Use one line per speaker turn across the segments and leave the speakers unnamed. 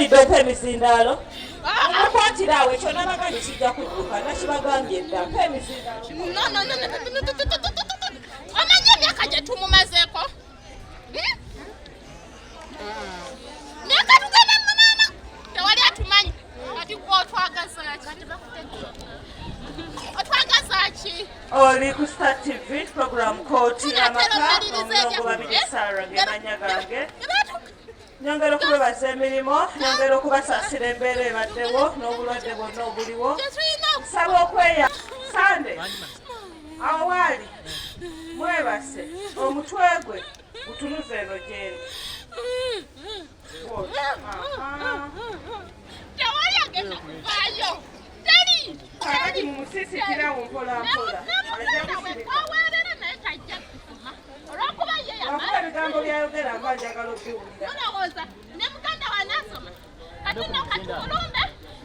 Owulidde mpa emisindalo. Mukwatirawo ekyo nabagambye kijja kudduka nakibagambye dda mpa emisindalo.
Omanyi emyaka gye tumumazeeko? Myaka tugenda munaana tewali atumanyi kati gwe otwagaza ki?
Oli ku Star TV program kooti amaka omulongo babiri ngemanya gange. Nyongera okubebaza emirimu, nyongera okubasaasira embeera ebaddewo n'obulwadde bwonna obuliwo. Nsaba okweya Sande awo waali mwebase omutwe gwe gutunuze eno gyendi.
Tewali agenda kuvaayo. Teri.
Kakati mumusisitirawo mpola mpola.
Aweerera naye tajja kusoma. Olw'okuba ye yamala.
Wakuba ebigambo byayogera mba njagala okubiwulira.
Olowooza ne muganda wange asoma. Kati nno katulumbe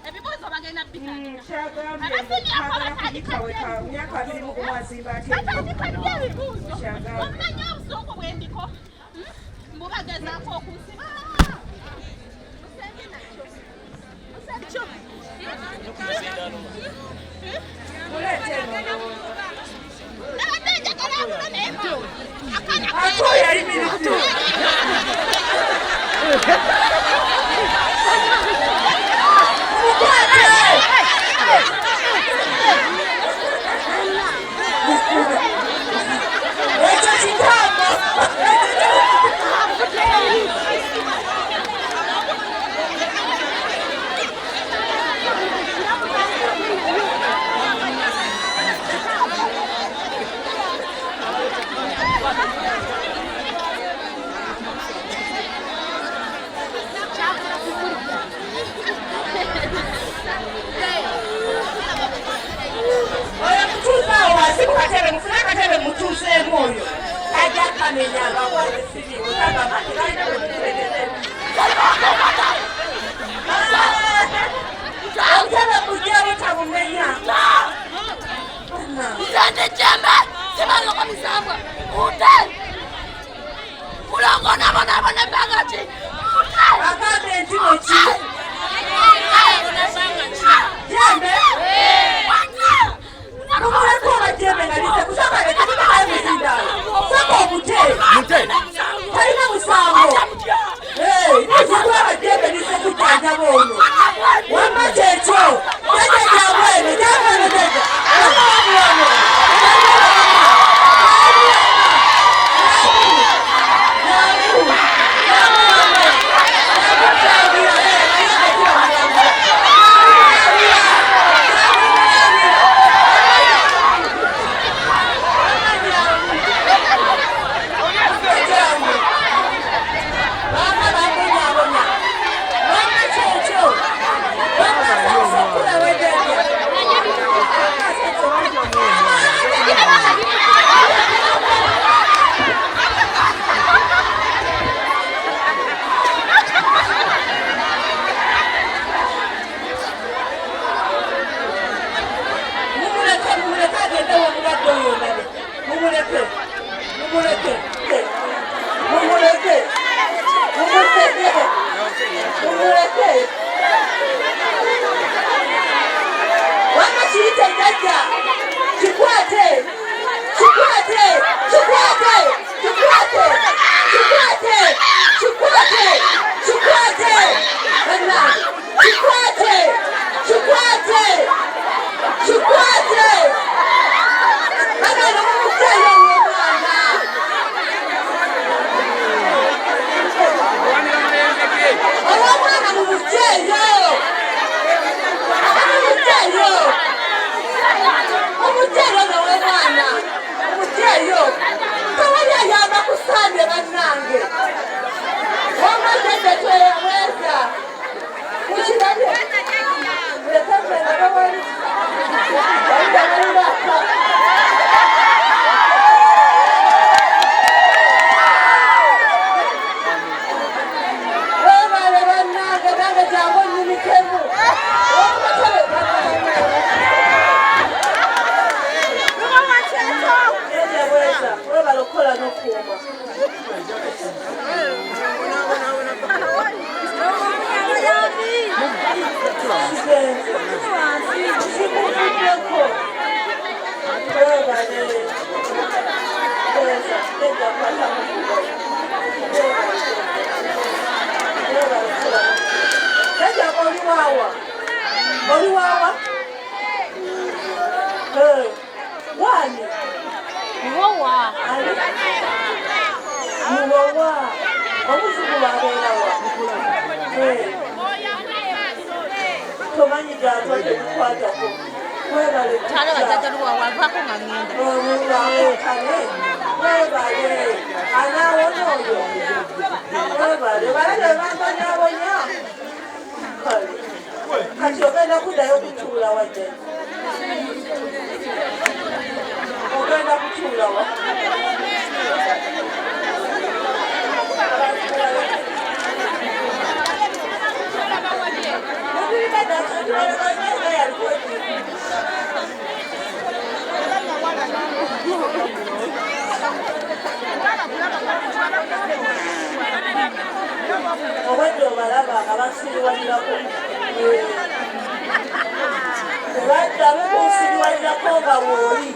ebibuuzo bagenda bikandika.
Kyagambye nkagala kuyitaweka myaka 21 azimba atya
batandikadde ebibuuzo. Omanyi obusungu bw'endiko. Mubagezaako okunsiba.
jjajja kwata mukugo jjajja oliwaawa oliwaawa wani
Muwowa.
muwowa omuzukulu abeerawa tomanyi gyatodde mukwatako webale
Kyalo bajjajja luwawa avaako nga ngenda.
omukane webale anaawona oyo webale balage bambonyabonya kati ogenda kuddayo kutuula wadde ogenda kutuulawa obwedde obalaba abasiriwalirako ebaddamu kunsiriwalirako nga wooli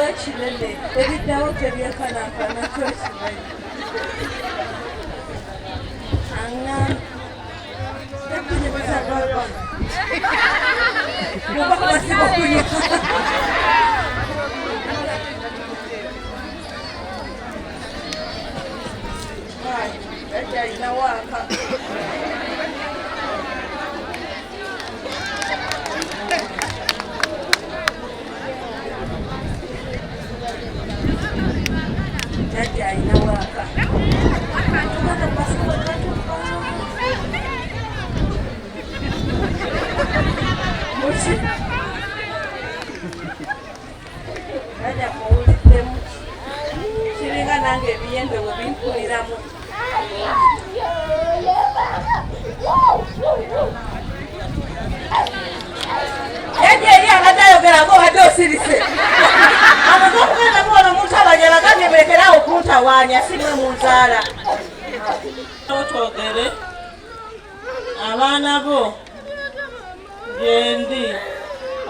ekinene ebiddawo tebyenkanankana kyokimanyi kiringa nange ebiyembe bwe bimpuliramu yaje eri abadde ayogera ng'obadde osirise amaze okugenda muono muntabanyala ganye mulekerawo kuntawaanya simwe mu nzaala twogere abaana bo gendi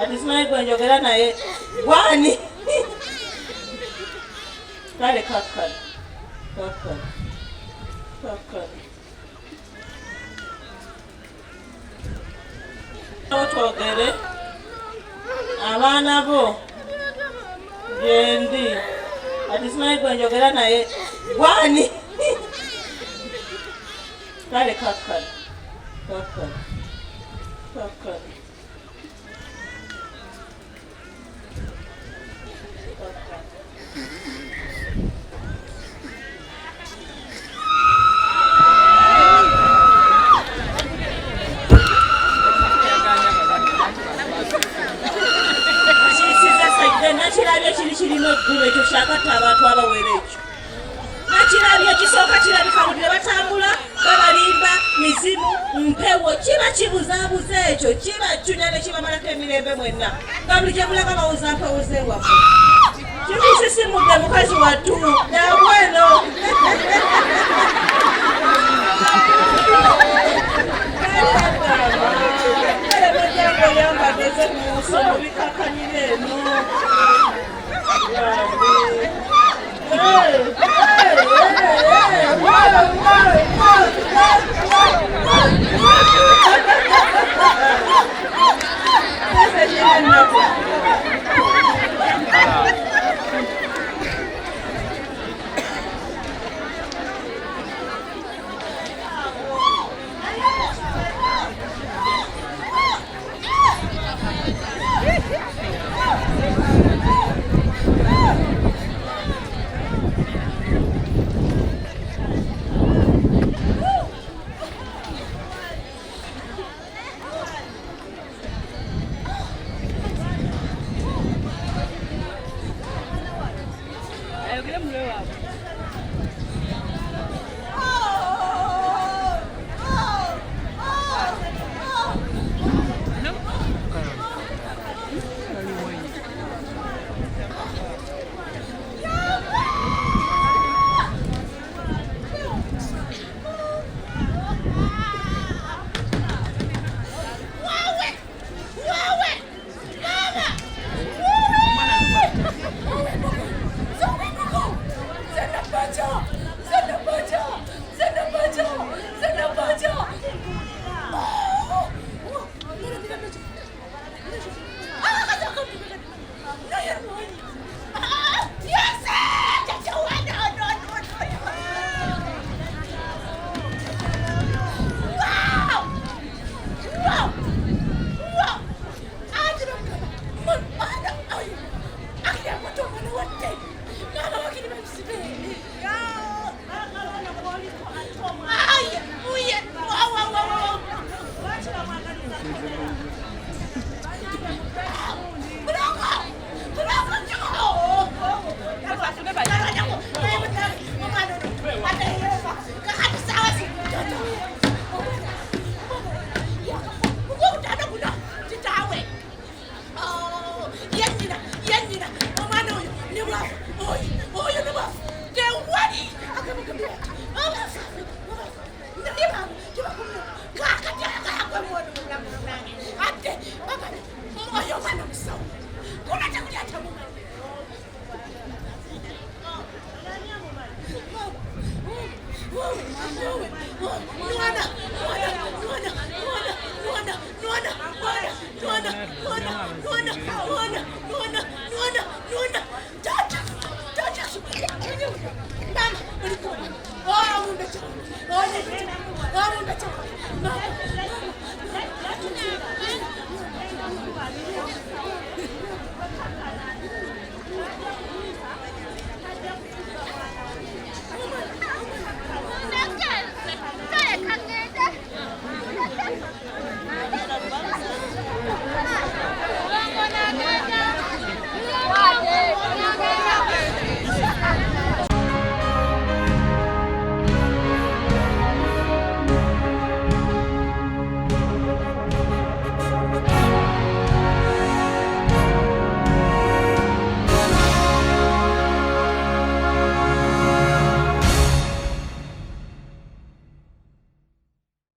ati simanyi gwe njogera naye gwani kale kakkale twogere abaana bo gendi ati simanyi gwe njogera naye gwani kale kakkale nakirabye kiri kirina eggulu ekyo kyakatta abantu abawera ekyo nakirabye ekisooka kirabika buli ne batambula babalimba mizimu mpewo kiba kibuzaabuza ekyo kiba ccunya ne kibamalako emirembe mwenna nga buli gye mulaga bawuza mpewuze waffe kimusisimudde mukazi wattu nabweno yambadde ze muso mubikakanyira eno
Mama,